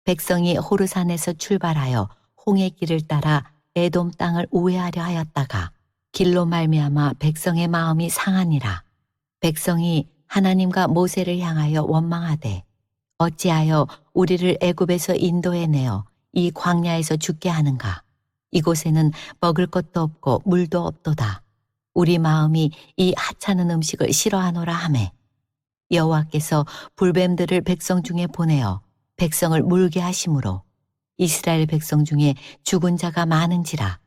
백성이 호르산에서 출발하여 홍해 길을 따라 에돔 땅을 우회하려 하였다가 길로 말미암아 백성의 마음이 상하니라. 백성이 하나님과 모세를 향하여 원망하되 어찌하여 우리를 애굽에서 인도해 내어 이 광야에서 죽게 하는가? 이곳에는 먹을 것도 없고 물도 없도다. 우리 마음이 이 하찮은 음식을 싫어하노라 하매 여호와께서 불뱀들을 백성 중에 보내어 백성을 물게 하심으로 이스라엘 백성 중에 죽은 자가 많은지라.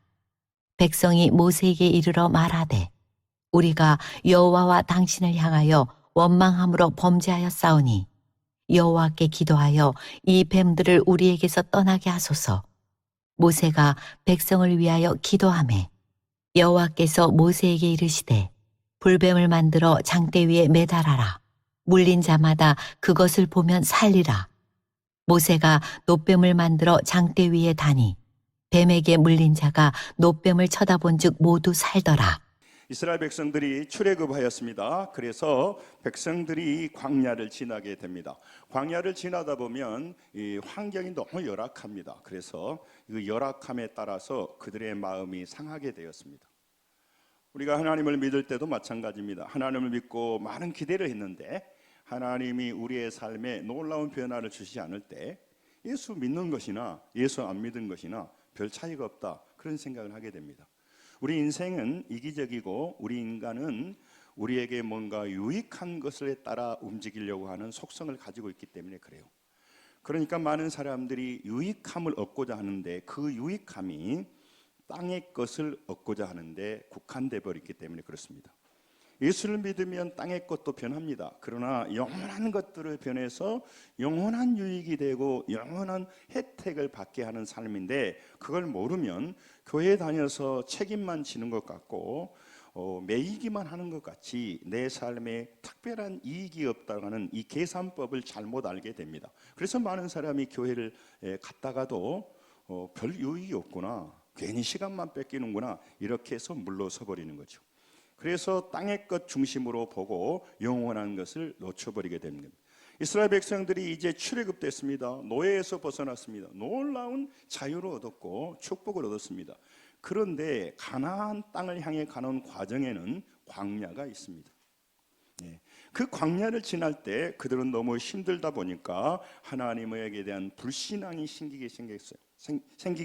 백성이 모세에게 이르러 말하되 우리가 여호와와 당신을 향하여 원망함으로 범죄하였사오니 여호와께 기도하여 이 뱀들을 우리에게서 떠나게 하소서. 모세가 백성을 위하여 기도하매 여호와께서 모세에게 이르시되 불뱀을 만들어 장대 위에 매달아라. 물린 자마다 그것을 보면 살리라. 모세가 놋뱀을 만들어 장대 위에 다니 뱀에게 물린 자가 놋뱀을 쳐다본즉 모두 살더라. 이스라엘 백성들이 출애굽하였습니다. 그래서 백성들이 광야를 지나게 됩니다. 광야를 지나다 보면 이 환경이 너무 열악합니다. 그래서 그 열악함에 따라서 그들의 마음이 상하게 되었습니다. 우리가 하나님을 믿을 때도 마찬가지입니다. 하나님을 믿고 많은 기대를 했는데 하나님이 우리의 삶에 놀라운 변화를 주시지 않을 때 예수 믿는 것이나 예수 안 믿은 것이나 별 차이가 없다, 그런 생각을 하게 됩니다. 우리 인생은 이기적이고 우리 인간은 우리에게 뭔가 유익한 것을 따라 움직이려고 하는 속성을 가지고 있기 때문에 그래요. 그러니까 많은 사람들이 유익함을 얻고자 하는데 그 유익함이 땅의 것을 얻고자 하는데 국한돼 버렸기 때문에 그렇습니다. 예수를 믿으면 땅의 것도 변합니다. 그러나 영원한 것들을 변해서 영원한 유익이 되고 영원한 혜택을 받게 하는 삶인데 그걸 모르면 교회 다녀서 책임만 지는 것 같고 매이기만 하는 것 같이 내 삶에 특별한 이익이 없다는 이 계산법을 잘못 알게 됩니다. 그래서 많은 사람이 교회를 갔다가도 별 유익이 없구나, 괜히 시간만 뺏기는구나, 이렇게 해서 물러서 버리는 거죠. 그래서 땅의 것 중심으로 보고 영원한 것을 놓쳐버리게 되는 겁니다. 이스라엘 백성들이 이제 출애굽됐습니다. 노예에서 벗어났습니다. 놀라운 자유를 얻었고 축복을 얻었습니다. 그런데 가나안 땅을 향해 가는 과정에는 광야가 있습니다. 그 광야를 지날 때 그들은 너무 힘들다 보니까 하나님에게 대한 불신앙이 생기기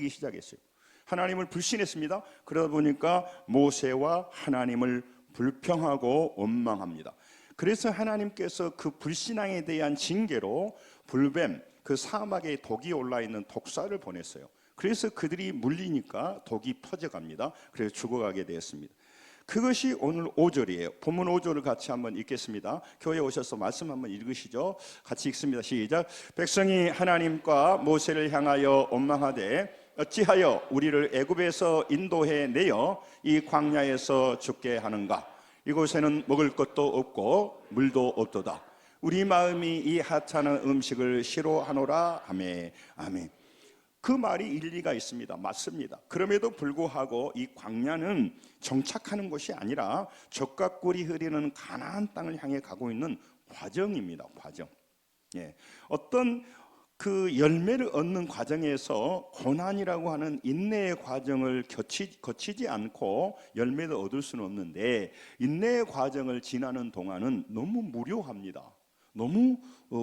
시작했어요. 하나님을 불신했습니다. 그러다 보니까 모세와 하나님을 불평하고 원망합니다. 그래서 하나님께서 그 불신앙에 대한 징계로 불뱀, 그 사막에 독이 올라있는 독사를 보냈어요. 그래서 그들이 물리니까 독이 퍼져갑니다. 그래서 죽어가게 되었습니다. 그것이 오늘 5절이에요. 본문 5절을 같이 한번 읽겠습니다. 교회에 오셔서 말씀 한번 읽으시죠. 같이 읽습니다. 시작. 백성이 하나님과 모세를 향하여 원망하되 어찌하여 우리를 애굽에서 인도해 내어 이 광야에서 죽게 하는가? 이곳에는 먹을 것도 없고 물도 없도다. 우리 마음이 이 하찮은 음식을 싫어하노라 하매. 아멘. 그 말이 일리가 있습니다. 맞습니다. 그럼에도 불구하고 이 광야는 정착하는 곳이 아니라 젖과 꿀이 흐르는 가나안 땅을 향해 가고 있는 과정입니다. 과정. 어떤 그 열매를 얻는 과정에서 고난이라고 하는 인내의 과정을 거치지 않고 열매를 얻을 수는 없는데 인내의 과정을 지나는 동안은 너무 무료합니다. 너무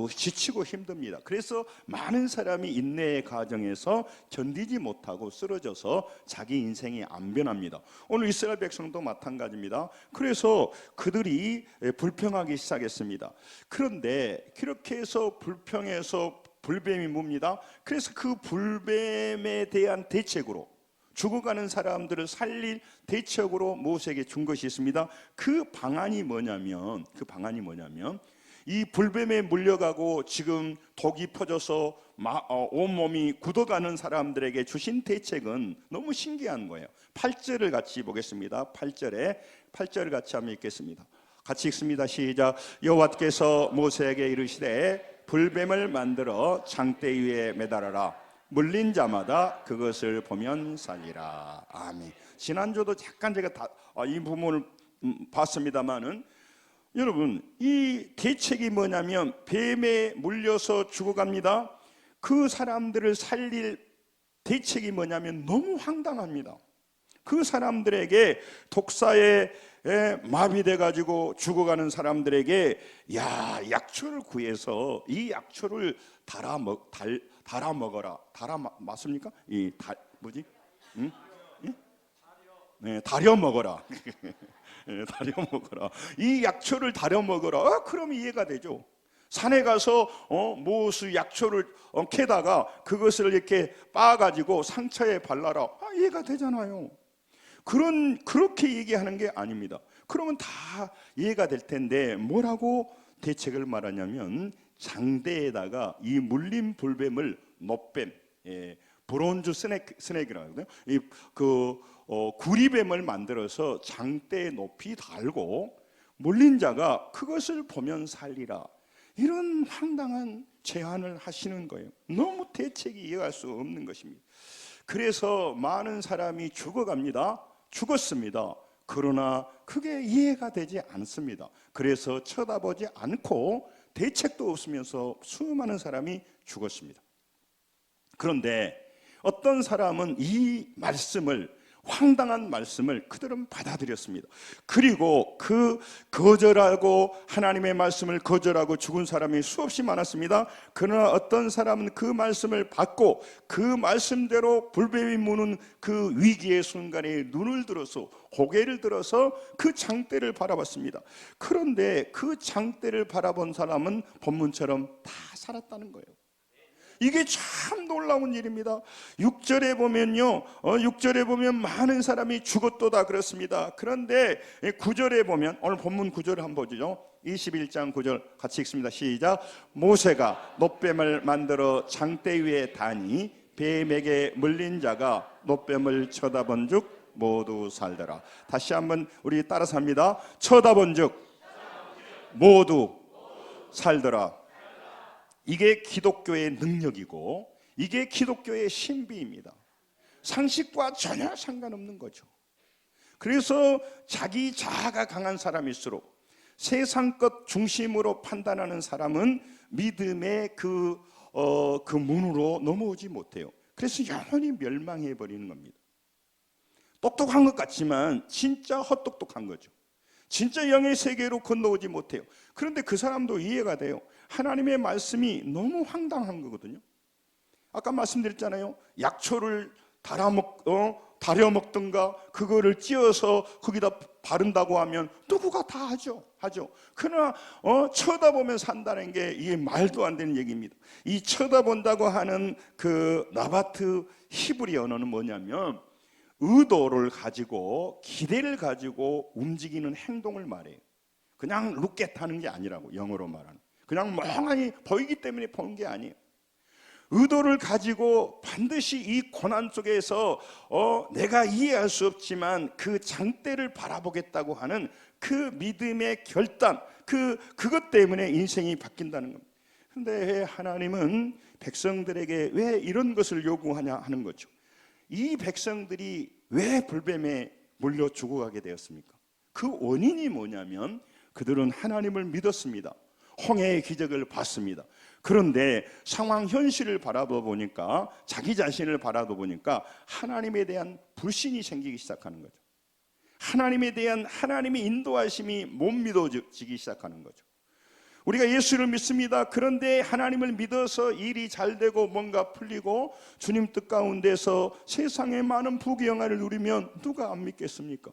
지치고 힘듭니다. 그래서 많은 사람이 인내의 과정에서 견디지 못하고 쓰러져서 자기 인생이 안 변합니다. 오늘 이스라엘 백성도 마찬가지입니다. 그래서 그들이 불평하기 시작했습니다. 그런데 그렇게 해서 불평해서 불뱀이 뭡니다. 그래서 그 불뱀에 대한 대책으로 죽어가는 사람들을 살릴 대책으로 모세에게 준 것이 있습니다. 그 방안이 뭐냐면 이 불뱀에 물려가고 지금 독이 퍼져서 온몸이 굳어가는 사람들에게 주신 대책은 너무 신기한 거예요. 8절을 같이 보겠습니다. 8절을 같이 한번 읽겠습니다. 같이 읽습니다. 시작. 여호와께서 모세에게 이르시되 불뱀을 만들어 장대 위에 매달아라. 물린 자마다 그것을 보면 살리라. 아멘. 지난주도 잠깐 제가 이 부분을 봤습니다만은 여러분, 이 대책이 뭐냐면 뱀에 물려서 죽어갑니다. 그 사람들을 살릴 대책이 뭐냐면 너무 황당합니다. 그 사람들에게 독사에 마비돼 가지고 죽어가는 사람들에게 약초를 구해서 이 약초를 달아 먹어라. 맞습니까? 뭐지? 응? 예? 네, 다려 먹어라. 다려 먹어라. 이 약초를 다려 먹어라. 그럼 이해가 되죠. 산에 가서 모수 약초를 캐다가 그것을 이렇게 빻아가지고 상처에 발라라. 이해가 되잖아요. 그렇게 얘기하는 게 아닙니다. 그러면 다 이해가 될 텐데 뭐라고 대책을 말하냐면 장대에다가 이 물린 불뱀을 놋뱀, 브론즈 스낵이라고 하거든요. 구리뱀을 만들어서 장대에 높이 달고 물린 자가 그것을 보면 살리라. 이런 황당한 제안을 하시는 거예요. 너무 대책이 이해할 수 없는 것입니다. 그래서 많은 사람이 죽었습니다. 그러나 그게 이해가 되지 않습니다. 그래서 쳐다보지 않고 대책도 없으면서 수많은 사람이 죽었습니다. 그런데 어떤 사람은 이 말씀을, 황당한 말씀을 그들은 받아들였습니다. 그리고 거절하고 하나님의 말씀을 거절하고 죽은 사람이 수없이 많았습니다. 그러나 어떤 사람은 그 말씀을 받고 그 말씀대로 불뱀이 무는 그 위기의 순간에 눈을 들어서 고개를 들어서 그 장대를 바라봤습니다. 그런데 그 장대를 바라본 사람은 본문처럼 다 살았다는 거예요. 이게 참 놀라운 일입니다. 6절에 보면요, 6절에 보면 많은 사람이 죽었도다 그렇습니다. 그런데 9절에 보면, 오늘 본문 9절을 한번 보죠. 21장 9절 같이 읽습니다. 시작. 모세가 놋뱀을 만들어 장대 위에 다니 뱀에게 물린 자가 놋뱀을 쳐다본 즉 모두 살더라. 다시 한번 우리 따라서 합니다. 쳐다본 즉 모두 살더라. 이게 기독교의 능력이고 이게 기독교의 신비입니다. 상식과 전혀 상관없는 거죠. 그래서 자기 자아가 강한 사람일수록 세상 것 중심으로 판단하는 사람은 믿음의 그 문으로 넘어오지 못해요. 그래서 영원히 멸망해 버리는 겁니다. 똑똑한 것 같지만 진짜 헛똑똑한 거죠. 진짜 영의 세계로 건너오지 못해요. 그런데 그 사람도 이해가 돼요. 하나님의 말씀이 너무 황당한 거거든요. 아까 말씀드렸잖아요. 약초를 다려 먹든가 그거를 찧어서 거기다 바른다고 하면 누구가 다 하죠. 그러나 쳐다보면 산다는 게 이게 말도 안 되는 얘기입니다. 이 쳐다본다고 하는 그 나바트 히브리 언어는 뭐냐면 의도를 가지고 기대를 가지고 움직이는 행동을 말해요. 그냥 룩겟 하는 게 아니라고, 영어로 말하는. 그냥 멍하니 보이기 때문에 보는 게 아니에요. 의도를 가지고 반드시 이 고난 속에서 내가 이해할 수 없지만 그 장대를 바라보겠다고 하는 그 믿음의 결단, 그것 때문에 인생이 바뀐다는 겁니다. 그런데 하나님은 백성들에게 왜 이런 것을 요구하냐 하는 거죠. 이 백성들이 왜 불뱀에 물려 죽어가게 되었습니까? 그 원인이 뭐냐면 그들은 하나님을 믿었습니다. 홍해의 기적을 봤습니다. 그런데 상황 현실을 바라보니까 자기 자신을 바라보니까 하나님에 대한 불신이 생기기 시작하는 거죠. 하나님에 대한 하나님의 인도하심이 못 믿어지기 시작하는 거죠. 우리가 예수를 믿습니다. 그런데 하나님을 믿어서 일이 잘 되고 뭔가 풀리고 주님 뜻 가운데서 세상의 많은 부귀영화를 누리면 누가 안 믿겠습니까?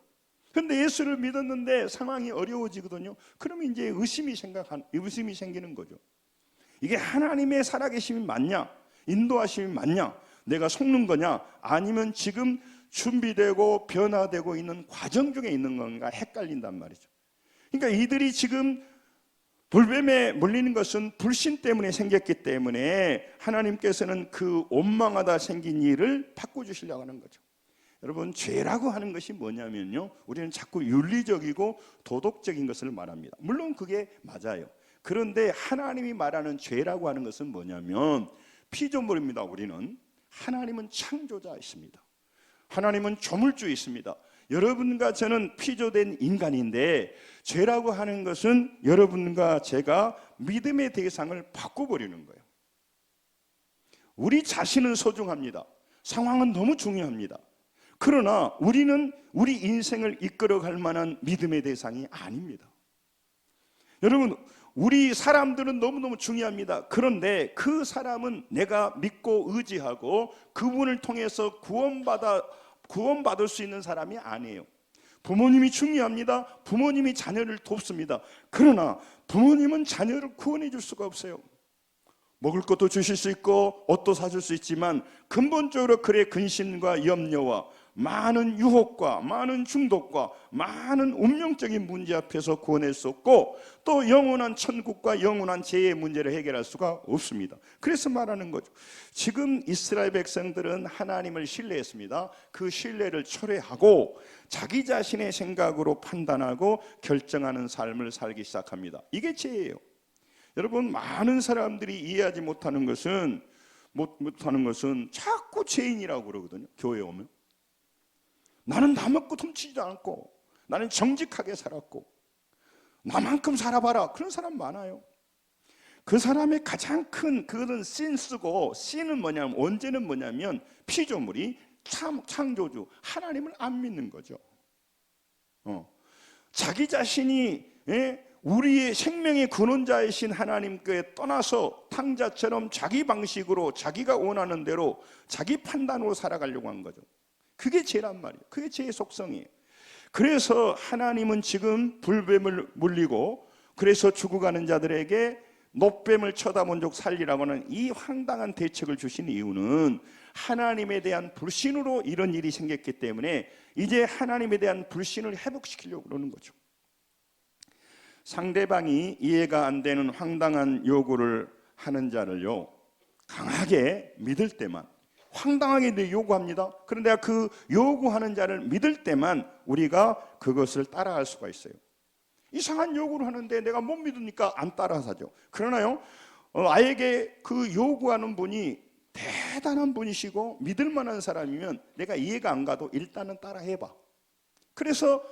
그런데 예수를 믿었는데 상황이 어려워지거든요. 그러면 이제 의심이 생기는 거죠. 이게 하나님의 살아계심이 맞냐? 인도하심이 맞냐? 내가 속는 거냐? 아니면 지금 준비되고 변화되고 있는 과정 중에 있는 건가? 헷갈린단 말이죠. 그러니까 이들이 지금 불뱀에 물리는 것은 불신 때문에 생겼기 때문에 하나님께서는 그 원망하다 생긴 일을 바꿔주시려고 하는 거죠. 여러분, 죄라고 하는 것이 뭐냐면요, 우리는 자꾸 윤리적이고 도덕적인 것을 말합니다. 물론 그게 맞아요. 그런데 하나님이 말하는 죄라고 하는 것은 뭐냐면 피조물입니다. 우리는 하나님은 창조자이십니다. 하나님은 조물주이십니다. 여러분과 저는 피조된 인간인데 죄라고 하는 것은 여러분과 제가 믿음의 대상을 바꿔버리는 거예요. 우리 자신은 소중합니다. 상황은 너무 중요합니다. 그러나 우리는 우리 인생을 이끌어갈 만한 믿음의 대상이 아닙니다. 여러분, 우리 사람들은 너무너무 중요합니다. 그런데 그 사람은 내가 믿고 의지하고 그분을 통해서 구원받을 수 있는 사람이 아니에요. 부모님이 중요합니다. 부모님이 자녀를 돕습니다. 그러나 부모님은 자녀를 구원해 줄 수가 없어요. 먹을 것도 주실 수 있고 옷도 사줄 수 있지만 근본적으로 그의 근심과 염려와 많은 유혹과 많은 중독과 많은 운명적인 문제 앞에서 구원할 수 없고 또 영원한 천국과 영원한 죄의 문제를 해결할 수가 없습니다. 그래서 말하는 거죠. 지금 이스라엘 백성들은 하나님을 신뢰했습니다. 그 신뢰를 철회하고 자기 자신의 생각으로 판단하고 결정하는 삶을 살기 시작합니다. 이게 죄예요. 여러분, 많은 사람들이 이해하지 못하는 것은 자꾸 죄인이라고 그러거든요. 교회에 오면 나는 나 먹고 훔치지도 않고 나는 정직하게 살았고 나만큼 살아봐라, 그런 사람 많아요. 그 사람의 가장 큰 그것은 신스고, 신은 뭐냐면 원죄는 뭐냐면 피조물이 창조주 하나님을 안 믿는 거죠. 자기 자신이 우리의 생명의 근원자이신 하나님께 떠나서 탕자처럼 자기 방식으로 자기가 원하는 대로 자기 판단으로 살아가려고 한 거죠. 그게 죄란 말이에요. 그게 죄의 속성이에요. 그래서 하나님은 지금 불뱀을 물리고 그래서 죽어가는 자들에게 노뱀을 쳐다본 적 살리라고 하는 이 황당한 대책을 주신 이유는 하나님에 대한 불신으로 이런 일이 생겼기 때문에 이제 하나님에 대한 불신을 회복시키려고 그러는 거죠. 상대방이 이해가 안 되는 황당한 요구를 하는 자를요, 강하게 믿을 때만, 황당하게 요구합니다. 그런데 그 요구하는 자를 믿을 때만 우리가 그것을 따라할 수가 있어요. 이상한 요구를 하는데 내가 못 믿으니까 안 따라하죠. 그러나요, 아에게 그 요구하는 분이 대단한 분이시고 믿을 만한 사람이면 내가 이해가 안 가도 일단은 따라해봐. 그래서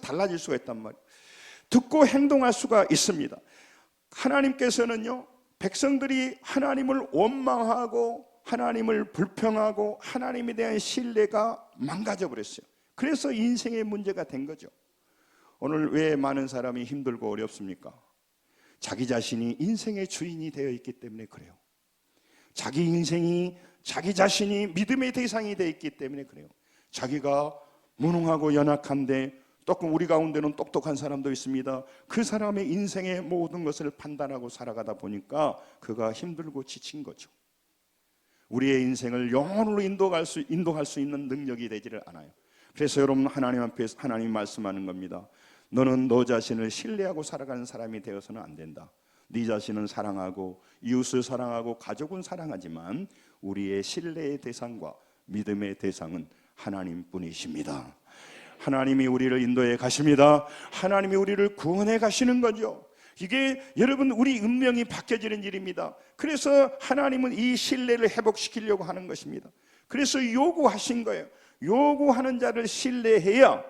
달라질 수가 있단 말이에요. 듣고 행동할 수가 있습니다. 하나님께서는요, 백성들이 하나님을 원망하고 하나님을 불평하고 하나님에 대한 신뢰가 망가져 버렸어요. 그래서 인생의 문제가 된 거죠. 오늘 왜 많은 사람이 힘들고 어렵습니까? 자기 자신이 인생의 주인이 되어 있기 때문에 그래요. 자기 인생이 자기 자신이 믿음의 대상이 되어 있기 때문에 그래요. 자기가 무능하고 연약한데 조금 우리 가운데는 똑똑한 사람도 있습니다. 그 사람의 인생의 모든 것을 판단하고 살아가다 보니까 그가 힘들고 지친 거죠. 우리의 인생을 영혼으로 인도할 수 있는 능력이 되지를 않아요. 그래서 여러분, 하나님 앞에서 하나님 말씀하는 겁니다. 너는 너 자신을 신뢰하고 살아가는 사람이 되어서는 안 된다. 네 자신은 사랑하고 이웃을 사랑하고 가족은 사랑하지만 우리의 신뢰의 대상과 믿음의 대상은 하나님뿐이십니다. 하나님이 우리를 인도해 가십니다. 하나님이 우리를 구원해 가시는 거죠. 이게 여러분, 우리 운명이 바뀌어지는 일입니다. 그래서 하나님은 이 신뢰를 회복시키려고 하는 것입니다. 그래서 요구하신 거예요. 요구하는 자를 신뢰해야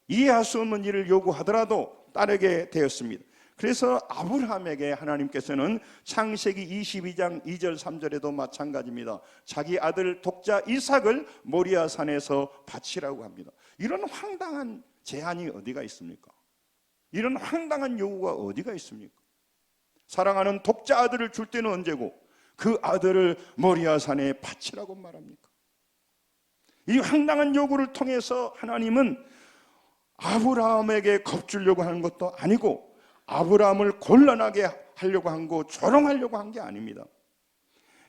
이해할 수 없는 일을 요구하더라도 따르게 되었습니다. 그래서 아브라함에게 하나님께서는 창세기 22장 2절 3절에도 마찬가지입니다. 자기 아들 독자 이삭을 모리아 산에서 바치라고 합니다. 이런 황당한 제한이 어디가 있습니까? 이런 황당한 요구가 어디가 있습니까? 사랑하는 독자 아들을 줄 때는 언제고 그 아들을 모리아 산에 바치라고 말합니까? 이 황당한 요구를 통해서 하나님은 아브라함에게 겁주려고 하는 것도 아니고 아브라함을 곤란하게 하려고 한 거, 조롱하려고 한 게 아닙니다.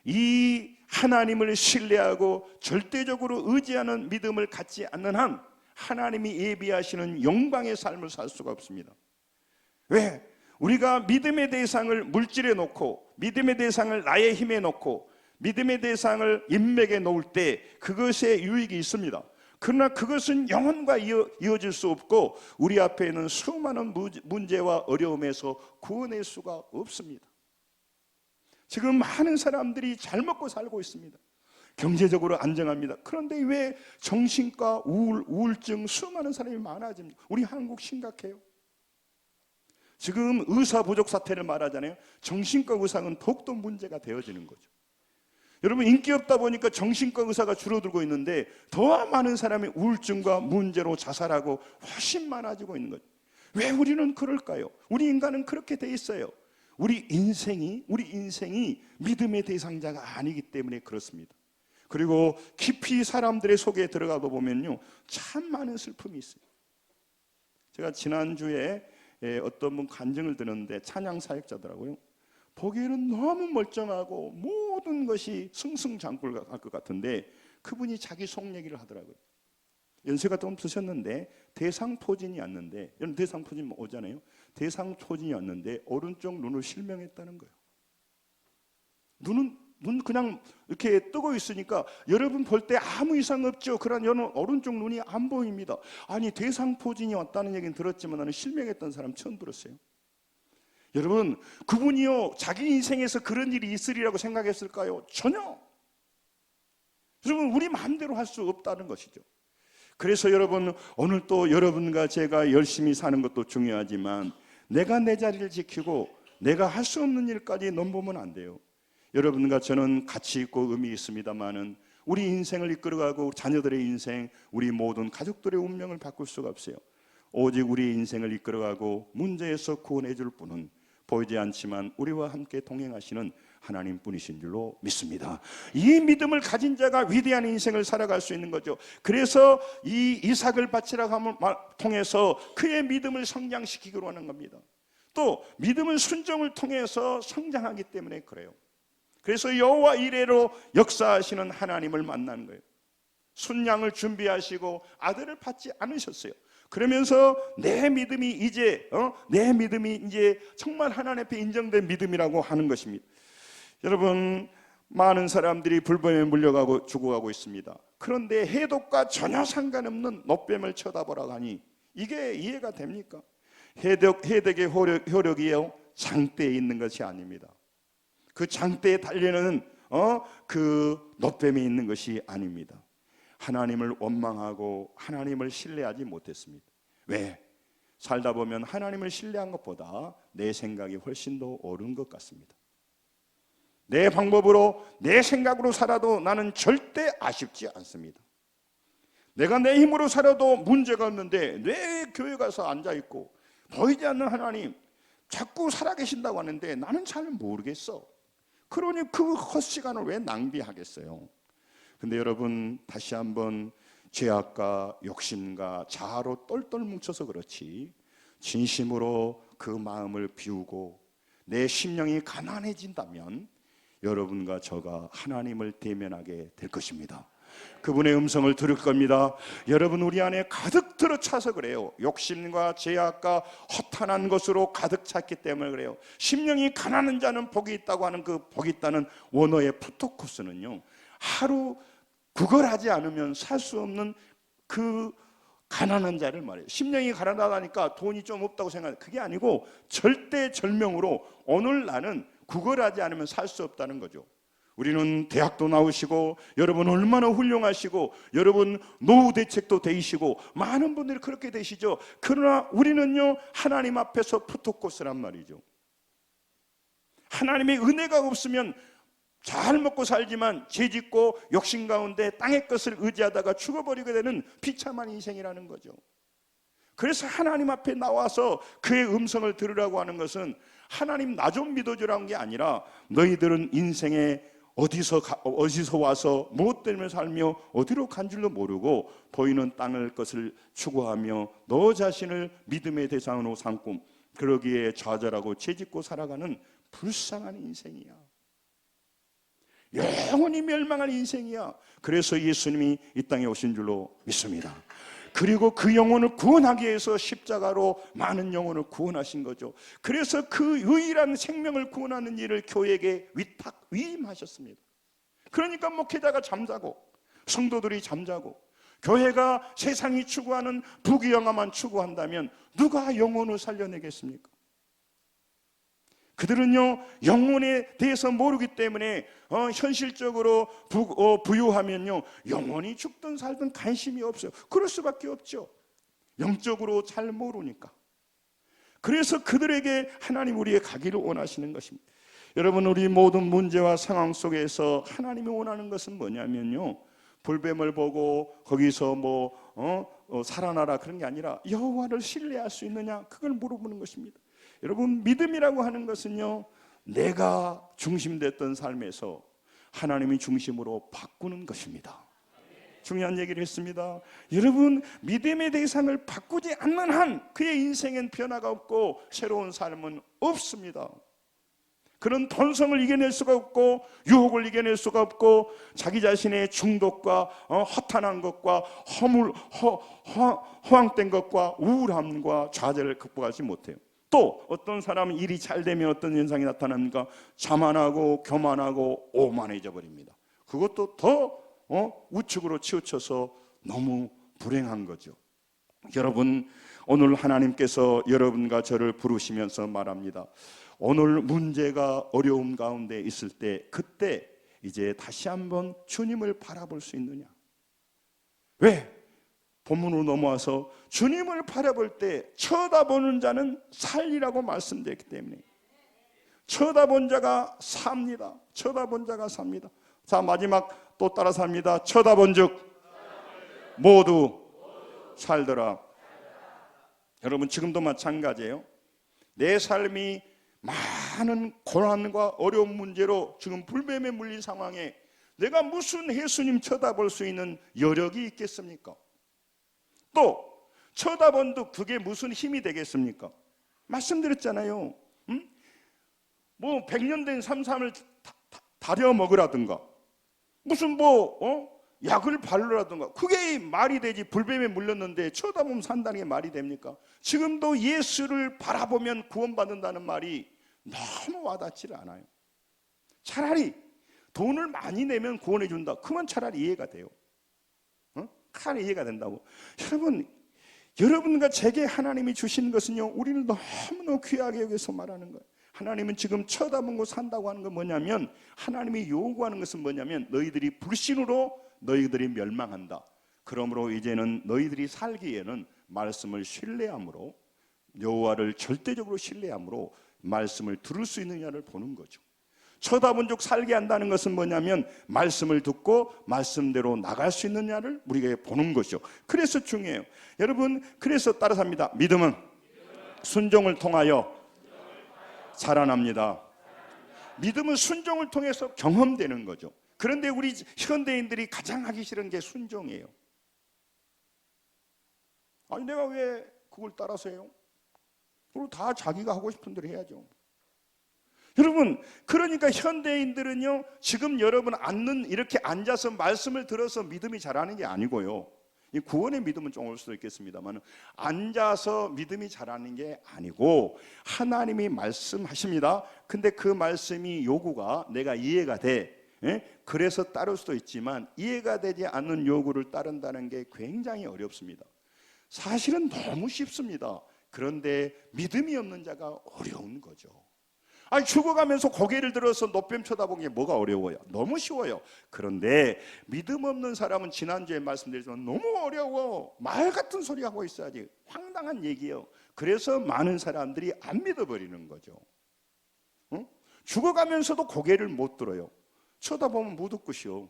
이 하나님을 신뢰하고 절대적으로 의지하는 믿음을 갖지 않는 한 하나님이 예비하시는 영광의 삶을 살 수가 없습니다. 왜? 우리가 믿음의 대상을 물질에 놓고 믿음의 대상을 나의 힘에 놓고 믿음의 대상을 인맥에 놓을 때 그것에 유익이 있습니다. 그러나 그것은 영혼과 이어질 수 없고 우리 앞에 있는 수많은 문제와 어려움에서 구원할 수가 없습니다. 지금 많은 사람들이 잘 먹고 살고 있습니다. 경제적으로 안정합니다. 그런데 왜 정신과 우울증 수많은 사람이 많아집니까? 우리 한국 심각해요. 지금 의사 부족 사태를 말하잖아요. 정신과 의사는 더욱더 문제가 되어지는 거죠. 여러분, 인기 없다 보니까 정신과 의사가 줄어들고 있는데 더 많은 사람이 우울증과 문제로 자살하고 훨씬 많아지고 있는 거죠. 왜 우리는 그럴까요? 우리 인간은 그렇게 돼 있어요. 우리 인생이 믿음의 대상자가 아니기 때문에 그렇습니다. 그리고 깊이 사람들의 속에 들어가도 보면요, 참 많은 슬픔이 있어요. 제가 지난주에 어떤 분 간증을 들었는데, 찬양 사역자더라고요. 보기에는 너무 멀쩡하고 모든 것이 승승장구할 것 같은데 그분이 자기 속 얘기를 하더라고요. 연세가 좀 드셨는데 대상포진이 왔는데, 여러분 대상포진 오잖아요. 대상포진이 왔는데 오른쪽 눈을 실명했다는 거예요. 눈 그냥 이렇게 뜨고 있으니까 여러분 볼 때 아무 이상 없죠. 그러나 오른쪽 눈이 안 보입니다. 아니, 대상포진이 왔다는 얘기는 들었지만 나는 실명했던 사람 처음 들었어요. 여러분, 그분이요 자기 인생에서 그런 일이 있으리라고 생각했을까요? 전혀. 여러분, 우리 마음대로 할 수 없다는 것이죠. 그래서 여러분, 오늘 또 여러분과 제가 열심히 사는 것도 중요하지만 내가 내 자리를 지키고 내가 할 수 없는 일까지 넘보면 안 돼요. 여러분과 저는 가치 있고 의미 있습니다만은 우리 인생을 이끌어가고 자녀들의 인생, 우리 모든 가족들의 운명을 바꿀 수가 없어요. 오직 우리 인생을 이끌어가고 문제에서 구원해 줄 분은 보이지 않지만 우리와 함께 동행하시는 하나님 뿐이신 줄로 믿습니다. 이 믿음을 가진 자가 위대한 인생을 살아갈 수 있는 거죠. 그래서 이 이삭을 바치라 함을 통해서 그의 믿음을 성장시키기로 하는 겁니다. 또 믿음은 순종을 통해서 성장하기 때문에 그래요. 그래서 여호와 이레로 역사하시는 하나님을 만난 거예요. 순양을 준비하시고 아들을 받지 않으셨어요. 그러면서 내 믿음이 이제 정말 하나님 앞에 인정된 믿음이라고 하는 것입니다. 여러분, 많은 사람들이 불법에 물려가고 죽어가고 있습니다. 그런데 해독과 전혀 상관없는 노뱀을 쳐다보라고 하니 이게 이해가 됩니까? 해독의 효력이요 장대에 있는 것이 아닙니다. 그 장대에 달리는 그 노뱀이 있는 것이 아닙니다. 하나님을 원망하고 하나님을 신뢰하지 못했습니다. 왜? 살다 보면 하나님을 신뢰한 것보다 내 생각이 훨씬 더 옳은 것 같습니다. 내 방법으로 내 생각으로 살아도 나는 절대 아쉽지 않습니다. 내가 내 힘으로 살아도 문제가 없는데 왜 교회 가서 앉아있고 보이지 않는 하나님 자꾸 살아계신다고 하는데 나는 잘 모르겠어. 그러니 그 헛시간을 왜 낭비하겠어요? 근데 여러분, 다시 한번 죄악과 욕심과 자아로 똘똘 뭉쳐서 그렇지 진심으로 그 마음을 비우고 내 심령이 가난해진다면 여러분과 저가 하나님을 대면하게 될 것입니다. 그분의 음성을 들을 겁니다. 여러분, 우리 안에 가득 들어차서 그래요. 욕심과 죄악과 허탄한 것으로 가득 찼기 때문에 그래요. 심령이 가난한 자는 복이 있다고 하는 그 복이 있다는 원어의 푸토코스는요, 하루 그걸 하지 않으면 살 수 없는 그 가난한 자를 말해요. 심령이 가난하다니까 돈이 좀 없다고 생각해요. 그게 아니고 절대절명으로 오늘 나는 그걸 하지 않으면 살 수 없다는 거죠. 우리는 대학도 나오시고 여러분 얼마나 훌륭하시고 여러분 노후 대책도 되시고 많은 분들이 그렇게 되시죠. 그러나 우리는요 하나님 앞에서 푸토코스란 말이죠. 하나님의 은혜가 없으면 잘 먹고 살지만 죄짓고 욕심 가운데 땅의 것을 의지하다가 죽어버리게 되는 비참한 인생이라는 거죠. 그래서 하나님 앞에 나와서 그의 음성을 들으라고 하는 것은 하나님 나 좀 믿어주라는 게 아니라 너희들은 인생에 어디서 와서 무엇 때문에 살며 어디로 간 줄도 모르고 보이는 땅의 것을 추구하며 너 자신을 믿음의 대상으로 삼고 그러기에 좌절하고 죄짓고 살아가는 불쌍한 인생이야. 영원히 멸망한 인생이야. 그래서 예수님이 이 땅에 오신 줄로 믿습니다. 그리고 그 영혼을 구원하기 위해서 십자가로 많은 영혼을 구원하신 거죠. 그래서 그 유일한 생명을 구원하는 일을 교회에게 위임하셨습니다. 그러니까 목회자가 잠자고 성도들이 잠자고 교회가 세상이 추구하는 부귀영화만 추구한다면 누가 영혼을 살려내겠습니까? 그들은요 영혼에 대해서 모르기 때문에 현실적으로 부유하면요 영혼이 죽든 살든 관심이 없어요. 그럴 수밖에 없죠. 영적으로 잘 모르니까. 그래서 그들에게 하나님 우리의 가기를 원하시는 것입니다. 여러분, 우리 모든 문제와 상황 속에서 하나님이 원하는 것은 뭐냐면요, 불뱀을 보고 거기서 살아나라 그런 게 아니라 여호와를 신뢰할 수 있느냐, 그걸 물어보는 것입니다. 여러분, 믿음이라고 하는 것은요, 내가 중심됐던 삶에서 하나님이 중심으로 바꾸는 것입니다. 중요한 얘기를 했습니다. 여러분, 믿음의 대상을 바꾸지 않는 한 그의 인생엔 변화가 없고 새로운 삶은 없습니다. 그런 본성을 이겨낼 수가 없고 유혹을 이겨낼 수가 없고 자기 자신의 중독과 허탄한 것과 허황된 것과 우울함과 좌절을 극복하지 못해요. 또 어떤 사람은 일이 잘 되면 어떤 현상이 나타납니까? 자만하고 교만하고 오만해져 버립니다. 그것도 더 우측으로 치우쳐서 너무 불행한 거죠. 여러분, 오늘 하나님께서 여러분과 저를 부르시면서 말합니다. 오늘 문제가 어려움 가운데 있을 때, 그때 이제 다시 한번 주님을 바라볼 수 있느냐? 왜? 본문으로 넘어와서 주님을 바라볼 때 쳐다보는 자는 살리라고 말씀드렸기 때문에, 쳐다본 자가 삽니다. 쳐다본 자가 삽니다. 자, 마지막 또 따라 삽니다. 쳐다본 즉 모두 살더라. 여러분, 지금도 마찬가지예요. 내 삶이 많은 고난과 어려운 문제로 지금 불뱀에 물린 상황에 내가 무슨 예수님 쳐다볼 수 있는 여력이 있겠습니까? 또 쳐다본도 그게 무슨 힘이 되겠습니까? 말씀드렸잖아요. 뭐 100년 된 삼삼을 다려 먹으라든가 무슨 약을 바르라든가, 그게 말이 되지. 불뱀에 물렸는데 쳐다보면 산다는 게 말이 됩니까? 지금도 예수를 바라보면 구원받는다는 말이 너무 와닿지를 않아요. 차라리 돈을 많이 내면 구원해 준다, 그건 차라리 이해가 돼요. 차라리 이해가 된다고. 여러분과 제게 하나님이 주신 것은요, 우리는 너무너무 귀하게 여기서 말하는 거예요. 하나님은 지금 쳐다보고 산다고 하는 건 뭐냐면, 하나님이 요구하는 것은 뭐냐면, 너희들이 불신으로 너희들이 멸망한다. 그러므로 이제는 너희들이 살기에는 말씀을 신뢰함으로, 여호와를 절대적으로 신뢰함으로 말씀을 들을 수 있느냐를 보는 거죠. 쳐다본 적 살게 한다는 것은 뭐냐면, 말씀을 듣고 말씀대로 나갈 수 있느냐를 우리가 보는 것이죠. 그래서 중요해요. 여러분, 그래서 따라 삽니다. 믿음은 순종을 통하여 자라납니다. 믿음은 순종을 통해서 경험되는 거죠. 그런데 우리 현대인들이 가장 하기 싫은 게 순종이에요. 아니, 내가 왜 그걸 따라서 해요? 그리고 다 자기가 하고 싶은 대로 해야죠. 여러분, 그러니까 현대인들은요, 지금 여러분 이렇게 앉아서 말씀을 들어서 믿음이 자라는 게 아니고요, 이 구원의 믿음은 좀 올 수도 있겠습니다만, 앉아서 믿음이 자라는 게 아니고, 하나님이 말씀하십니다. 근데 그 말씀이 요구가 내가 이해가 돼. 그래서 따를 수도 있지만, 이해가 되지 않는 요구를 따른다는 게 굉장히 어렵습니다. 사실은 너무 쉽습니다. 그런데 믿음이 없는 자가 어려운 거죠. 아니, 죽어가면서 고개를 들어서 노뱀 쳐다보는 게 뭐가 어려워요? 너무 쉬워요. 그런데 믿음 없는 사람은, 지난주에 말씀드렸지만 너무 어려워. 말 같은 소리 하고 있어야지. 황당한 얘기예요. 그래서 많은 사람들이 안 믿어버리는 거죠. 죽어가면서도 고개를 못 들어요. 쳐다보면 못 웃고시오.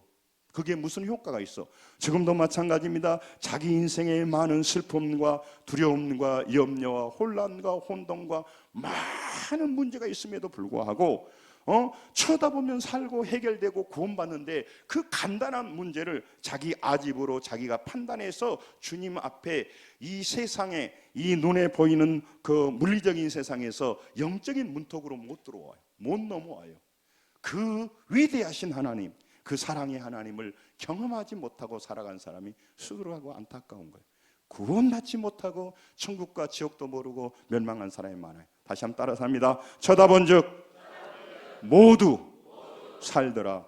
그게 무슨 효과가 있어? 지금도 마찬가지입니다. 자기 인생의 많은 슬픔과 두려움과 염려와 혼란과 혼동과 많은 문제가 있음에도 불구하고 쳐다보면 살고 해결되고 구원받는데, 그 간단한 문제를 자기 아집으로 자기가 판단해서 주님 앞에, 이 세상에, 이 눈에 보이는 그 물리적인 세상에서 영적인 문턱으로 못 들어와요. 못 넘어와요. 그 위대하신 하나님, 그 사랑의 하나님을 경험하지 못하고 살아간 사람이 수두룩하고 안타까운 거예요. 구원받지 못하고 천국과 지옥도 모르고 멸망한 사람이 많아요. 다시 한번 따라서 합니다. 쳐다본 즉 모두 살더라.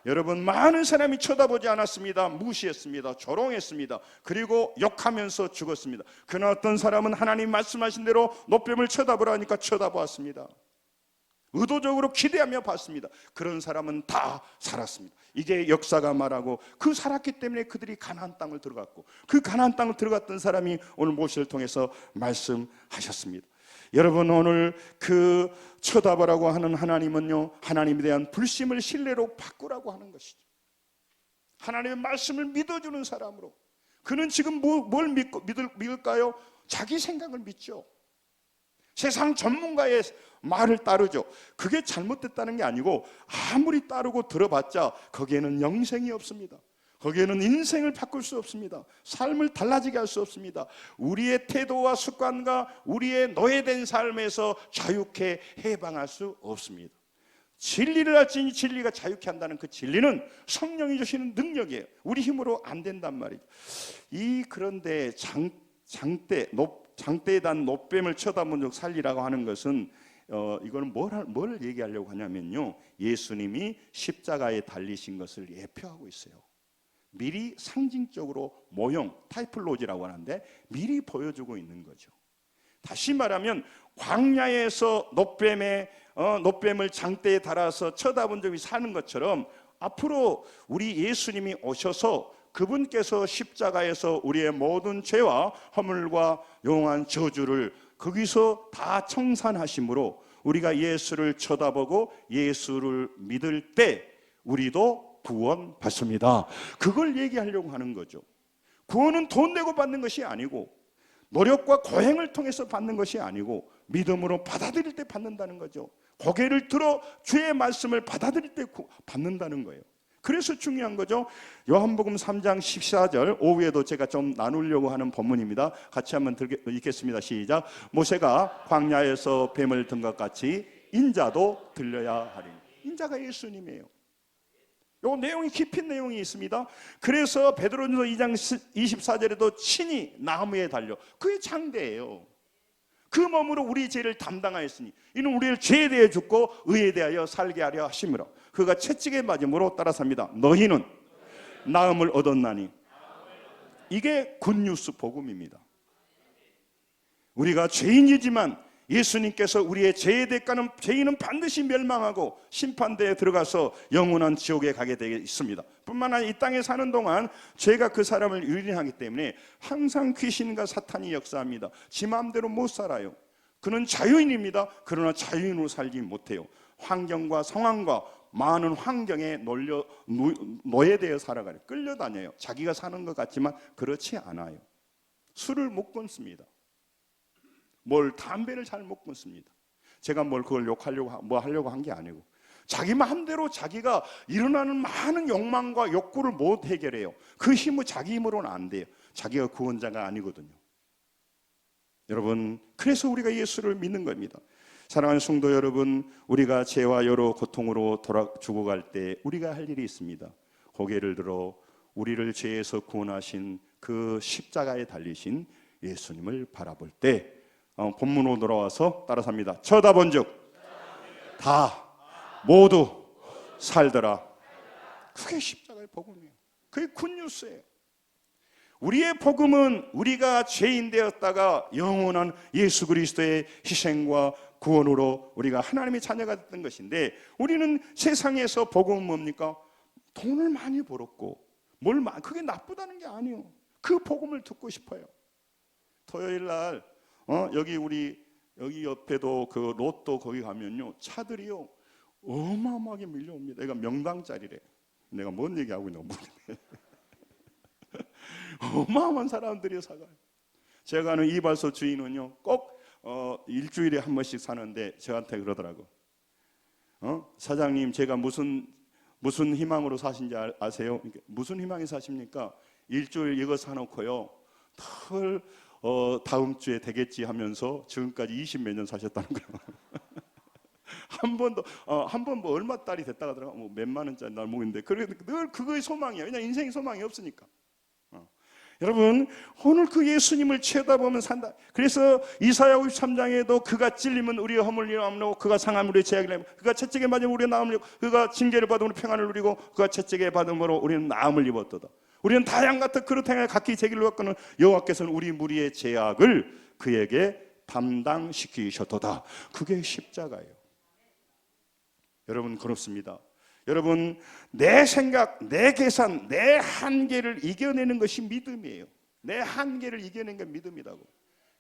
여러분, 많은 사람이 쳐다보지 않았습니다. 무시했습니다. 조롱했습니다. 그리고 욕하면서 죽었습니다. 그러나 어떤 사람은 하나님 말씀하신 대로 노뱀을 쳐다보라니까 쳐다보았습니다. 의도적으로 기대하며 봤습니다. 그런 사람은 다 살았습니다. 이게 역사가 말하고, 그 살았기 때문에 그들이 가나안 땅을 들어갔고, 그 가나안 땅을 들어갔던 사람이 오늘 모세를 통해서 말씀하셨습니다. 여러분, 오늘 그 쳐다보라고 하는 하나님은요, 하나님에 대한 불신을 신뢰로 바꾸라고 하는 것이죠. 하나님의 말씀을 믿어주는 사람으로. 그는 지금 뭘 믿을까요? 자기 생각을 믿죠. 세상 전문가의 말을 따르죠. 그게 잘못됐다는 게 아니고 아무리 따르고 들어봤자 거기에는 영생이 없습니다. 거기에는 인생을 바꿀 수 없습니다. 삶을 달라지게 할 수 없습니다. 우리의 태도와 습관과 우리의 노예된 삶에서 자유케 해방할 수 없습니다. 진리를 알지니 진리가 자유케 한다는 그 진리는 성령이 주시는 능력이에요. 우리 힘으로 안 된단 말이죠. 그런데 장대에 단 노뱀을 쳐다본 적 살리라고 하는 것은 이거는 뭘 얘기하려고 하냐면요, 예수님이 십자가에 달리신 것을 예표하고 있어요. 미리 상징적으로 모형, 타이플로지라고 하는데 미리 보여주고 있는 거죠. 다시 말하면 광야에서 노뱀을 장대에 달아서 쳐다본 적이 사는 것처럼 앞으로 우리 예수님이 오셔서 그분께서 십자가에서 우리의 모든 죄와 허물과 용한 저주를 거기서 다 청산하심으로 우리가 예수를 쳐다보고 예수를 믿을 때 우리도 구원 받습니다. 그걸 얘기하려고 하는 거죠. 구원은 돈 내고 받는 것이 아니고 노력과 고행을 통해서 받는 것이 아니고 믿음으로 받아들일 때 받는다는 거죠. 고개를 들어 주의 말씀을 받아들일 때 받는다는 거예요. 그래서 중요한 거죠. 요한복음 3장 14절, 오후에도 제가 좀 나누려고 하는 본문입니다. 같이 한번 읽겠습니다. 시작. 모세가 광야에서 뱀을 든 것 같이 인자도 들려야 하리니. 인자가 예수님이에요. 요 내용이 깊은 내용이 있습니다. 그래서 베드로전서 2장 24절에도 친히 나무에 달려, 그게 장대예요. 그 몸으로 우리 죄를 담당하였으니 이는 우리를 죄에 대해 죽고 의에 대하여 살게 하려 하심이라. 그가 채찍에 맞음으로 따라삽니다. 너희는 나음을 얻었나니. 이게 굿뉴스 복음입니다. 우리가 죄인이지만 예수님께서 우리의 죄의 대가는, 죄인은 반드시 멸망하고 심판대에 들어가서 영원한 지옥에 가게 되어 있습니다. 뿐만 아니라 이 땅에 사는 동안 죄가 그 사람을 유린하기 때문에 항상 귀신과 사탄이 역사합니다. 지 마음대로 못 살아요. 그는 자유인입니다. 그러나 자유인으로 살지 못해요. 환경과 상황과 많은 환경에 노예되어 살아가요. 끌려다녀요. 자기가 사는 것 같지만 그렇지 않아요. 술을 못 끊습니다. 담배를 잘 못 끊습니다. 제가 그걸 하려고 한 게 아니고 자기 마음대로 자기가 일어나는 많은 욕망과 욕구를 못 해결해요. 그 힘은 자기 힘으로는 안 돼요. 자기가 구원자가 아니거든요. 여러분, 그래서 우리가 예수를 믿는 겁니다. 사랑하는 성도 여러분, 우리가 죄와 여러 고통으로 죽어갈 때 우리가 할 일이 있습니다. 고개를 들어 우리를 죄에서 구원하신 그 십자가에 달리신 예수님을 바라볼 때 본문으로 돌아와서 따라삽니다. 쳐다본즉 다 모두 살더라. 그게 십자가의 복음이에요. 그게 굿뉴스예요. 우리의 복음은 우리가 죄인 되었다가 영원한 예수 그리스도의 희생과 구원으로 우리가 하나님의 자녀가 됐던 것인데, 우리는 세상에서 복음은 뭡니까? 돈을 많이 벌었고 그게 나쁘다는 게 아니에요. 그 복음을 듣고 싶어요. 토요일 날 여기 옆에도 그 로또 거기 가면요, 차들이요 어마어마하게 밀려옵니다. 내가 명당짜리래. 내가 뭔 얘기하고 있나 모르겠네. 어마어마한 사람들이 사가요. 제가 아는 이발소 주인은요 꼭 일주일에 한 번씩 사는데 저한테 그러더라고. 사장님, 제가 무슨 희망으로 사신지 아세요? 무슨 희망이 사십니까? 일주일 이거 사놓고요 다음 주에 되겠지 하면서 지금까지 20몇 년 사셨다는 거예요. 한 번 얼마 달이 됐다가 하더라고. 몇만 원짜리 날 모르는데 늘 그거의 소망이에요. 왜냐 인생에 소망이 없으니까. 여러분, 오늘 그 예수님을 쳐다보면 산다. 그래서 이사야 53장에도 그가 찔리면 우리의 허물을 남고 그가 상함 우리의 죄악을 내고 그가 채찍에 맞으면 우리의 나음을 입고 그가 징계를 받으면 우리 평안을 누리고 그가 채찍에 받음으로 우리는 나음을 입었도다. 우리는 다양 같은 그릇 행하여 각기 제 길로 갔거늘 여호와께서는 우리 무리의 죄악을 그에게 담당시키셨도다. 그게 십자가예요. 여러분, 그렇습니다. 여러분, 내 생각, 내 계산, 내 한계를 이겨내는 것이 믿음이에요. 내 한계를 이겨내는 게 믿음이라고.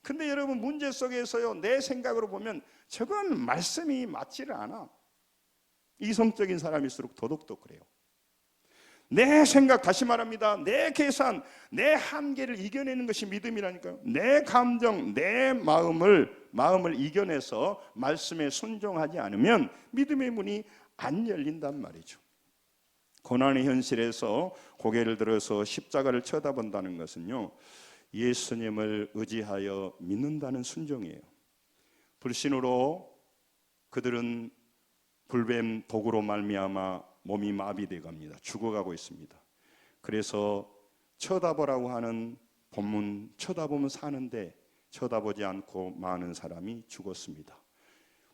근데 여러분 문제 속에서요, 내 생각으로 보면 저건 말씀이 맞지를 않아. 이성적인 사람일수록 더더욱더 그래요. 내 생각, 다시 말합니다, 내 계산, 내 한계를 이겨내는 것이 믿음이라니까요. 내 감정, 내 마음을 이겨내서 말씀에 순종하지 않으면 믿음의 문이 안 열린단 말이죠. 고난의 현실에서 고개를 들어서 십자가를 쳐다본다는 것은요, 예수님을 의지하여 믿는다는 순종이에요. 불신으로 그들은 불뱀 독으로 말미암아 몸이 마비되어 갑니다. 죽어가고 있습니다. 그래서 쳐다보라고 하는 본문, 쳐다보면 사는데 쳐다보지 않고 많은 사람이 죽었습니다.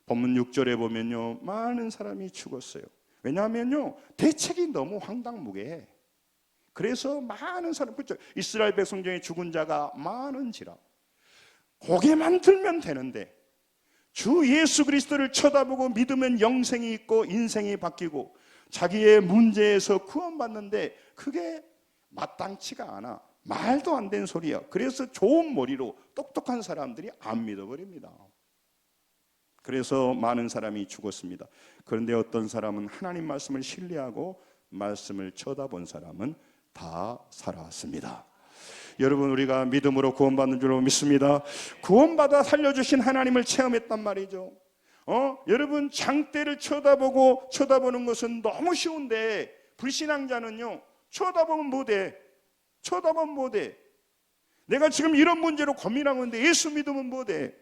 본문 6절에 보면요, 많은 사람이 죽었어요. 왜냐하면요, 대책이 너무 황당무계해. 그래서 많은 사람, 그렇죠? 이스라엘 백성 중에 죽은 자가 많은지라. 고개만 들면 되는데 주 예수 그리스도를 쳐다보고 믿으면 영생이 있고 인생이 바뀌고 자기의 문제에서 구원받는데 그게 마땅치가 않아. 말도 안 되는 소리야. 그래서 좋은 머리로 똑똑한 사람들이 안 믿어버립니다. 그래서 많은 사람이 죽었습니다. 그런데 어떤 사람은 하나님 말씀을 신뢰하고 말씀을 쳐다본 사람은 다 살아왔습니다. 여러분, 우리가 믿음으로 구원받는 줄로 믿습니다. 구원받아 살려주신 하나님을 체험했단 말이죠. 여러분, 장대를 쳐다보는 것은 너무 쉬운데 불신앙자는요, 쳐다보면 못해. 쳐다보면 못해. 내가 지금 이런 문제로 고민하고 있는데 예수 믿으면 못해.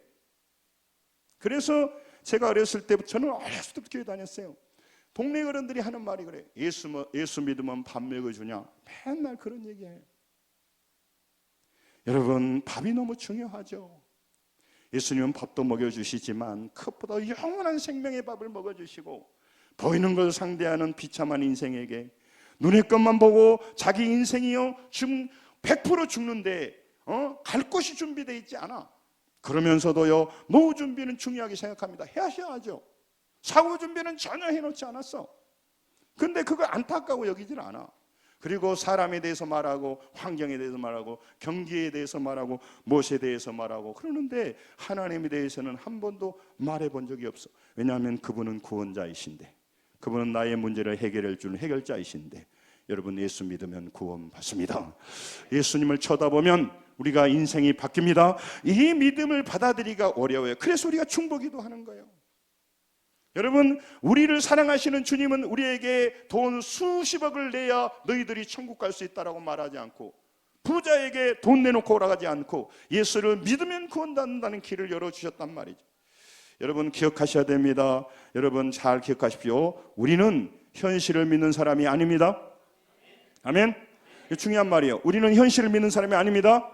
그래서 제가 어렸을 때부터, 저는 어렸을 때부터 교회 다녔어요. 동네 어른들이 하는 말이 그래. 예수 믿으면 밥 먹여주냐. 맨날 그런 얘기해요. 여러분, 밥이 너무 중요하죠. 예수님은 밥도 먹여주시지만 그것보다 영원한 생명의 밥을 먹여주시고, 보이는 걸 상대하는 비참한 인생에게 눈의 것만 보고 자기 인생이요 지금 100% 죽는데 갈 곳이 준비되어 있지 않아. 그러면서도요, 노후 준비는 중요하게 생각합니다. 해야죠. 사후 준비는 전혀 해놓지 않았어. 근데 그거 안타까워 여기질 않아. 그리고 사람에 대해서 말하고, 환경에 대해서 말하고, 경기에 대해서 말하고, 무엇에 대해서 말하고 그러는데 하나님에 대해서는 한 번도 말해본 적이 없어. 왜냐하면 그분은 구원자이신데, 그분은 나의 문제를 해결해 주는 해결자이신데, 여러분, 예수 믿으면 구원받습니다. 예수님을 쳐다보면 우리가 인생이 바뀝니다. 이 믿음을 받아들이기가 어려워요. 그래서 우리가 중보기도 하는 거예요. 여러분, 우리를 사랑하시는 주님은 우리에게 돈 수십억을 내야 너희들이 천국 갈 수 있다라고 말하지 않고, 부자에게 돈 내놓고 오라고 하지 않고 예수를 믿으면 구원받는다는 길을 열어주셨단 말이죠. 여러분, 기억하셔야 됩니다. 여러분, 잘 기억하십시오. 우리는 현실을 믿는 사람이 아닙니다. 아멘? 이게 중요한 말이에요. 우리는 현실을 믿는 사람이 아닙니다.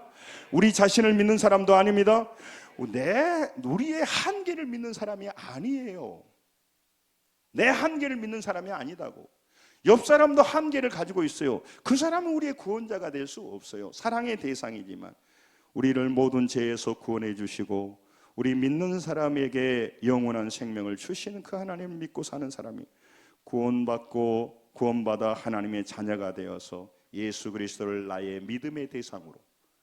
우리 자신을 믿는 사람도 아닙니다. 우리의 한계를 믿는 사람이 아니에요. 내 한계를 믿는 사람이 아니다고. 옆 사람도 한계를 가지고 있어요. 그 사람은 우리의 구원자가 될 수 없어요. 사랑의 대상이지만 우리를 모든 죄에서 구원해 주시고 우리 믿는 사람에게 영원한 생명을 주시는 그 하나님을 믿고 사는 사람이 구원받아 하나님의 자녀가 되어서 예수 그리스도를 나의 믿음의 대상으로,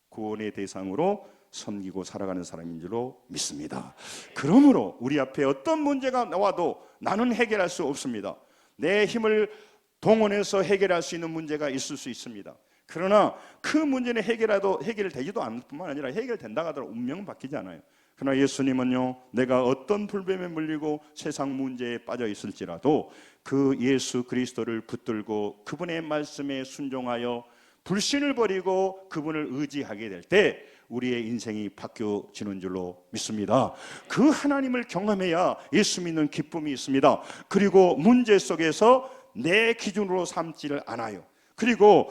구원의 대상으로 섬기고 살아가는 사람인 줄로 믿습니다. 그러므로 우리 앞에 어떤 문제가 나와도 나는 해결할 수 없습니다. 내 힘을 동원해서 해결할 수 있는 문제가 있을 수 있습니다. 그러나 그 문제는 해결되지도 않을 뿐만 아니라 해결된다고 하더라도 운명은 바뀌지 않아요. 그러나 예수님은요, 내가 어떤 불뱀에 물리고 세상 문제에 빠져 있을지라도 그 예수 그리스도를 붙들고 그분의 말씀에 순종하여 불신을 버리고 그분을 의지하게 될 때 우리의 인생이 바뀌어지는 줄로 믿습니다. 그 하나님을 경험해야 예수 믿는 기쁨이 있습니다. 그리고 문제 속에서 내 기준으로 삼지를 않아요. 그리고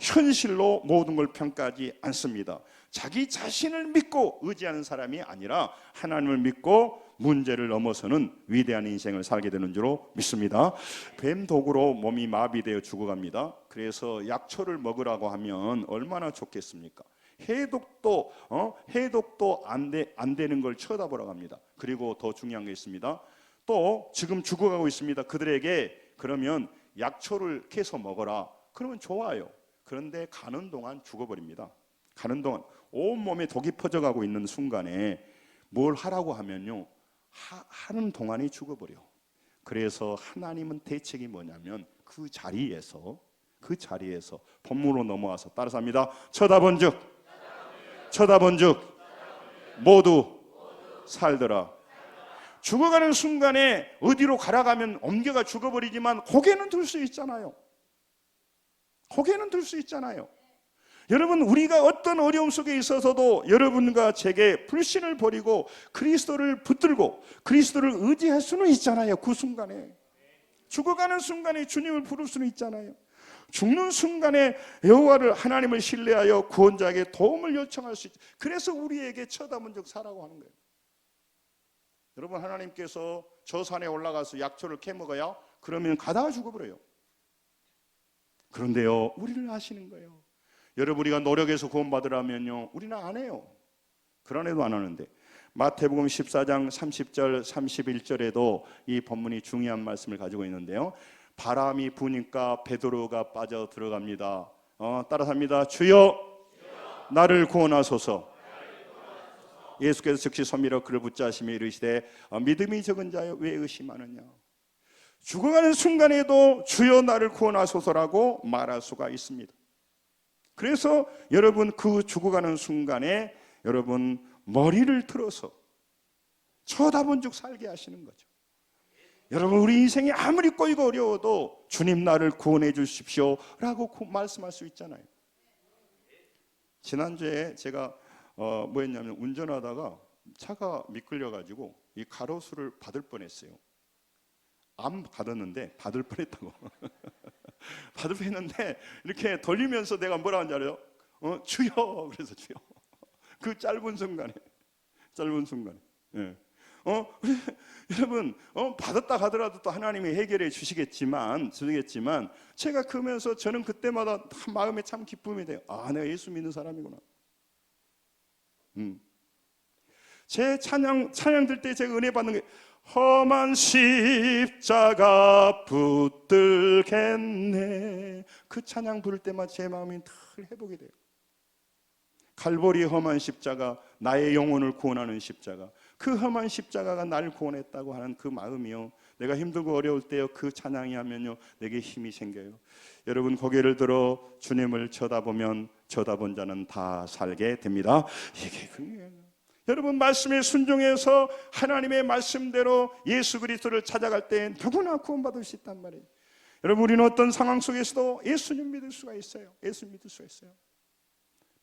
현실로 모든 걸 평가하지 않습니다. 자기 자신을 믿고 의지하는 사람이 아니라 하나님을 믿고 문제를 넘어서는 위대한 인생을 살게 되는 줄로 믿습니다. 뱀 독으로 몸이 마비되어 죽어갑니다. 그래서 약초를 먹으라고 하면 얼마나 좋겠습니까? 해독도 안 되는 걸 쳐다보라고 합니다. 그리고 더 중요한 게 있습니다. 또 지금 죽어가고 있습니다. 그들에게 그러면 약초를 캐서 먹어라. 그러면 좋아요. 그런데 가는 동안 죽어버립니다. 가는 동안 온몸에 독이 퍼져가고 있는 순간에 뭘 하라고 하면요, 하는 동안에 죽어버려. 그래서 하나님은 대책이 뭐냐면 그 자리에서 본문으로 넘어와서 따라서 합니다. 쳐다본즉 모두 살더라. 죽어가는 순간에 어디로 가라가면 옮겨가 죽어버리지만 고개는 들 수 있잖아요. 고개는 들 수 있잖아요. 여러분, 우리가 어떤 어려움 속에 있어서도 여러분과 제게 불신을 버리고 그리스도를 붙들고 그리스도를 의지할 수는 있잖아요. 그 순간에, 죽어가는 순간에 주님을 부를 수는 있잖아요. 죽는 순간에 여호와를, 하나님을 신뢰하여 구원자에게 도움을 요청할 수 있죠. 그래서 우리에게 쳐다본 적 사라고 하는 거예요. 여러분, 하나님께서 저 산에 올라가서 약초를 캐먹어야 그러면 가다가 죽어버려요. 그런데요, 우리를 아시는 거예요. 여러분, 우리가 노력해서 구원받으라면요, 우리는 안 해요. 그런 애도 안 하는데, 마태복음 14장 30절 31절에도 이 본문이 중요한 말씀을 가지고 있는데요, 바람이 부니까 베드로가 빠져 들어갑니다. 따라서 합니다. 주여 나를 구원하소서. 예수께서 즉시 서밀어 그를 붙잡으시며 이르시되 믿음이 적은 자여 왜 의심하느냐. 죽어가는 순간에도 주여 나를 구원하소서라고 말할 수가 있습니다. 그래서 여러분, 그 죽어가는 순간에 여러분 머리를 들어서 쳐다본 즉 살게 하시는 거죠. 여러분, 우리 인생이 아무리 꼬이고 어려워도 주님 나를 구원해 주십시오 라고 말씀할 수 있잖아요. 지난주에 제가 뭐였냐면, 운전하다가 차가 미끌려가지고 이 가로수를 받을 뻔했어요. 안 받았는데 받을 뻔했다고. 받을 뻔했는데 이렇게 돌리면서 내가 뭐라 하는지 알아요? 주여. 그래서 주여. 그 짧은 순간에 예. 여러분, 받았다 하더라도 또 하나님이 해결해 주시겠지만 제가 그러면서 저는 그때마다 마음에 참 기쁨이 돼요. 아, 내가 예수 믿는 사람이구나. 제 찬양 들 때 제가 은혜 받는 게, 험한 십자가 붙들겠네. 그 찬양 부를 때마다 제 마음이 늘 회복이 돼요. 갈보리 험한 십자가, 나의 영혼을 구원하는 십자가, 그 험한 십자가가 나를 구원했다고 하는 그 마음이요, 내가 힘들고 어려울 때요, 그 찬양이 하면요 내게 힘이 생겨요. 여러분, 고개를 들어 주님을 쳐다보면 쳐다본 자는 다 살게 됩니다. 이게 그게요. 여러분, 말씀에 순종해서 하나님의 말씀대로 예수 그리스도를 찾아갈 때 누구나 구원받을 수 있단 말이에요. 여러분, 우리는 어떤 상황 속에서도 예수님 믿을 수가 있어요. 예수 믿을 수가 있어요.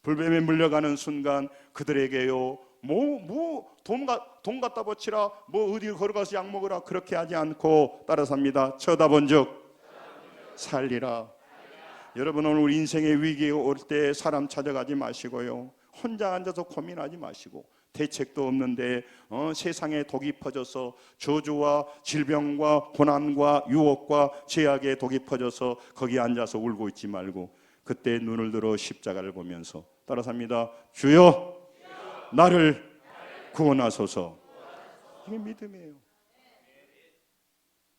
불뱀에 물려가는 순간 그들에게요, 돈 갖다 바치라, 어디 걸어가서 약 먹으라, 그렇게 하지 않고 따라서 합니다. 쳐다본 즉 살리라. 여러분, 오늘 우리 인생의 위기에 올 때 사람 찾아가지 마시고요, 혼자 앉아서 고민하지 마시고, 대책도 없는데 세상에 독이 퍼져서 저주와 질병과 고난과 유혹과 죄악의 독이 퍼져서 거기 앉아서 울고 있지 말고, 그때 눈을 들어 십자가를 보면서 따라서 합니다. 주여 나를 구원하소서. 이게 믿음이에요.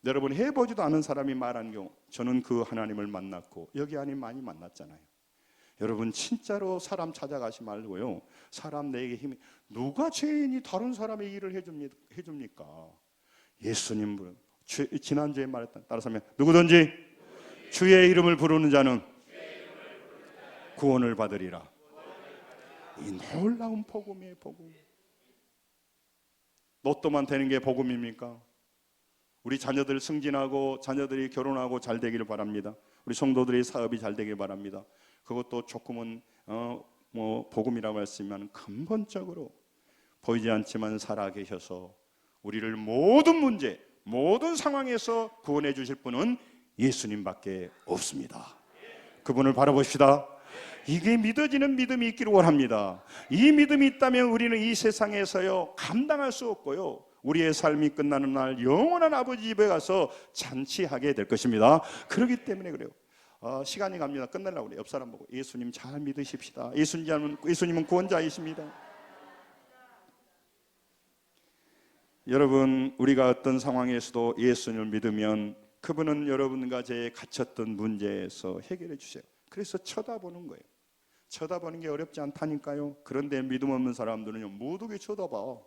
여러분, 해보지도 않은 사람이 말한 경우, 저는 그 하나님을 만났고 여기 안에 많이 만났잖아요. 여러분, 진짜로 사람 찾아가지 말고요, 사람 내게 힘이, 누가 죄인이 다른 사람의 일을 해줍니까? 예수님. 지난주에 말했던, 따라서 하면 누구든지 주의 이름을 부르는 자는 구원을 받으리라. 이 놀라운 복음이에요. 복음. 로또만 되는 게 복음입니까? 우리 자녀들 승진하고 자녀들이 결혼하고 잘 되기를 바랍니다. 우리 성도들의 사업이 잘 되길 바랍니다. 그것도 조금은 복음이라고 했으면, 근본적으로 보이지 않지만 살아 계셔서 우리를 모든 문제, 모든 상황에서 구원해 주실 분은 예수님밖에 없습니다. 그분을 바라봅시다. 이게 믿어지는 믿음이 있기를 원합니다. 이 믿음이 있다면 우리는 이 세상에서요 감당할 수 없고요, 우리의 삶이 끝나는 날 영원한 아버지 집에 가서 잔치하게 될 것입니다. 그렇기 때문에 그래요. 시간이 갑니다. 끝내려고 그래요. 옆 사람 보고 예수님 잘 믿으십시다. 예수님은 구원자이십니다. 여러분, 우리가 어떤 상황에서도 예수님을 믿으면 그분은 여러분과 제 갇혔던 문제에서 해결해 주세요. 그래서 쳐다보는 거예요. 쳐다보는 게 어렵지 않다니까요. 그런데 믿음 없는 사람들은요 못 오게 쳐다봐.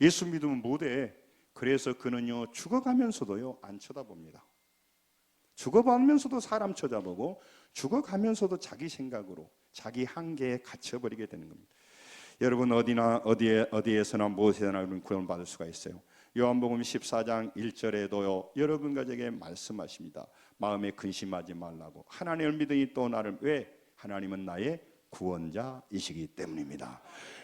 예수 믿으면 못해. 그래서 그는요 죽어가면서도요 안 쳐다봅니다. 죽어가면서도 사람 쳐다보고 죽어가면서도 자기 생각으로 자기 한계에 갇혀버리게 되는 겁니다. 여러분 어디에서나 무엇에나 구원받을 수가 있어요. 요한복음 14장 1절에도요 여러분 가족에게 말씀하십니다. 마음에 근심하지 말라고. 하나님을 믿으니 또 나를 왜? 하나님은 나의 구원자이시기 때문입니다.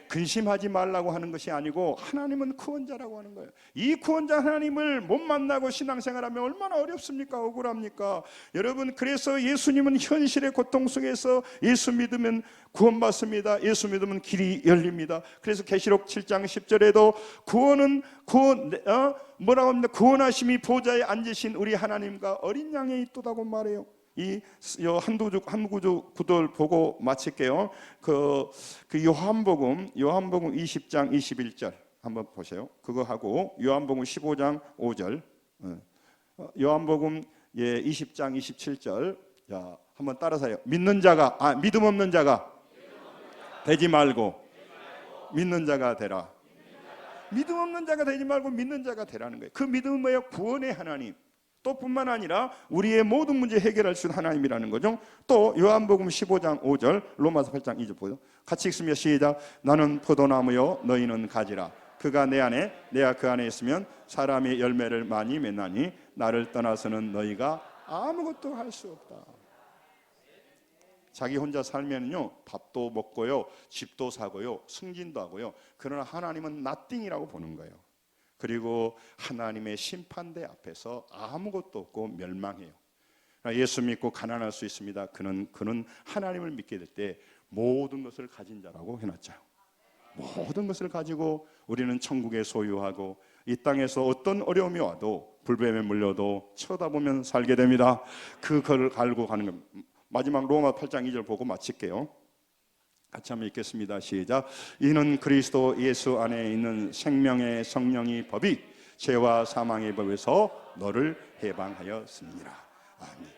근심하지 말라고 하는 것이 아니고 하나님은 구원자라고 하는 거예요. 이 구원자 하나님을 못 만나고 신앙생활하면 얼마나 어렵습니까? 억울합니까? 여러분 그래서 예수님은 현실의 고통 속에서 예수 믿으면 구원받습니다. 예수 믿으면 길이 열립니다. 그래서 계시록 7장 10절에도 뭐라고 합니까? 구원하심이 보좌에 앉으신 우리 하나님과 어린 양에 있도다고 말해요. 이 한 구절 보고 마칠게요. 그 요한복음 20장 21절 한번 보세요. 그거 하고 요한복음 15장 5절, 요한복음 20장 27절. 자, 한번 따라서요. 믿음 없는 자가 되지 말고 믿는 자가 되라. 믿음 없는 자가 되지 말고 믿는 자가 되라는 거예요. 그 믿음은 뭐예요? 구원의 하나님. 또 뿐만 아니라 우리의 모든 문제 해결할 수 있는 하나님이라는 거죠. 또 요한복음 15장 5절, 로마서 8장 2절 보죠. 같이 읽습니다. 시작. 나는 포도나무요 너희는 가지라. 그가 내 안에 내가 그 안에 있으면 사람이 열매를 많이 맺나니 나를 떠나서는 너희가 아무것도 할 수 없다. 자기 혼자 살면요 밥도 먹고요 집도 사고요 승진도 하고요. 그러나 하나님은 nothing이라고 보는 거예요. 그리고 하나님의 심판대 앞에서 아무것도 없고 멸망해요. 예수 믿고 가난할 수 있습니다. 그는 하나님을 믿게 될 때 모든 것을 가진 자라고 해놨죠. 모든 것을 가지고 우리는 천국에 소유하고 이 땅에서 어떤 어려움이 와도 불뱀에 물려도 쳐다보면 살게 됩니다. 그걸 갈고 가는 겁니다. 마지막 로마 8장 2절 보고 마칠게요. 같이 한번 읽겠습니다. 시작. 이는 그리스도 예수 안에 있는 생명의 성령이 법이 죄와 사망의 법에서 너를 해방하였습니다. 아멘.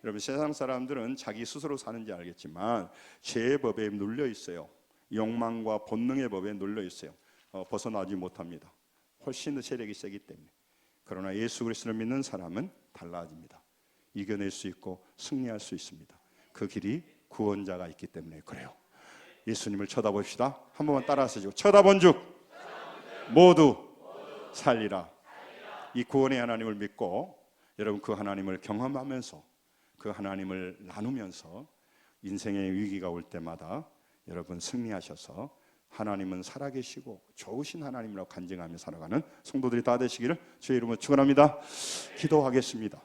여러분 세상 사람들은 자기 스스로 사는지 알겠지만 죄의 법에 눌려 있어요. 욕망과 본능의 법에 눌려 있어요. 벗어나지 못합니다. 훨씬 더 세력이 세기 때문에. 그러나 예수 그리스도를 믿는 사람은 달라집니다. 이겨낼 수 있고 승리할 수 있습니다. 그 길이 구원자가 있기 때문에 그래요. 예수님을 쳐다봅시다. 한 번만 따라하시죠. 쳐다본 즉 모두 살리라. 이 구원의 하나님을 믿고 여러분 그 하나님을 경험하면서 그 하나님을 나누면서 인생의 위기가 올 때마다 여러분 승리하셔서 하나님은 살아계시고 좋으신 하나님이라고 간증하며 살아가는 성도들이 다 되시기를 주의 이름으로 축원합니다. 기도하겠습니다.